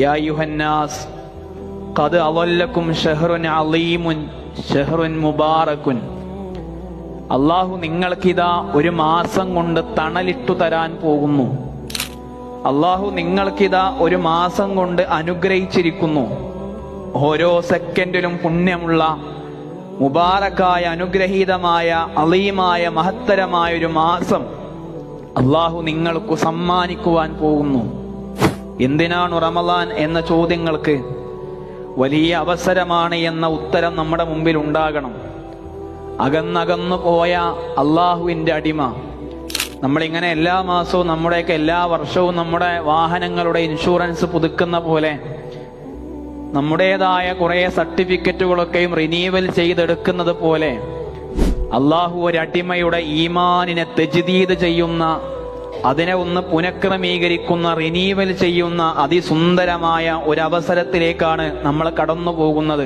യാ അയ്യുഹന്നാസ് ഖദ് അളല്ലക്കും ഷഹ്റുൻ അളീമുൻ ഷഹ്റുൻ മുബാറകുൻ. അല്ലാഹു നിങ്ങൾക്കിതാ ഒരു മാസം കൊണ്ട് തണലിട്ടു തരാൻ പോകുന്നു. അല്ലാഹു നിങ്ങൾക്കിതാ ഒരു മാസം കൊണ്ട് അനുഗ്രഹിച്ചിരിക്കുന്നു. ഓരോ സെക്കൻഡിലും പുണ്യമുള്ള മുബാറക്കായ അനുഗ്രഹീതമായ അളീമായ മഹത്തരമായ ഒരു മാസം അല്ലാഹു നിങ്ങൾക്ക് സമ്മാനിക്കുവാൻ പോകുന്നു. എന്തിനാണ് റമളാൻ എന്ന ചോദ്യങ്ങൾക്ക് വലിയ അവസരമാണ് എന്ന ഉത്തരം നമ്മുടെ മുമ്പിൽ ഉണ്ടാകണം. അകന്നകന്നു പോയ അള്ളാഹുവിൻ്റെ അടിമ, നമ്മളിങ്ങനെ എല്ലാ മാസവും നമ്മുടെയൊക്കെ എല്ലാ വർഷവും നമ്മുടെ വാഹനങ്ങളുടെ ഇൻഷുറൻസ് പുതുക്കുന്ന പോലെ നമ്മുടേതായ കുറേ സർട്ടിഫിക്കറ്റുകളൊക്കെയും റിനീവൽ ചെയ്തെടുക്കുന്നത് പോലെ അള്ളാഹു ഒരു അടിമയുടെ ഈമാനിനെ തജ്ദീദ് ചെയ്യുന്ന, അതിനെ ഒന്ന് പുനഃക്രമീകരിക്കുന്ന, റിനീവൽ ചെയ്യുന്ന അതിസുന്ദരമായ ഒരവസരത്തിലേക്കാണ് നമ്മൾ കടന്നു പോകുന്നത്.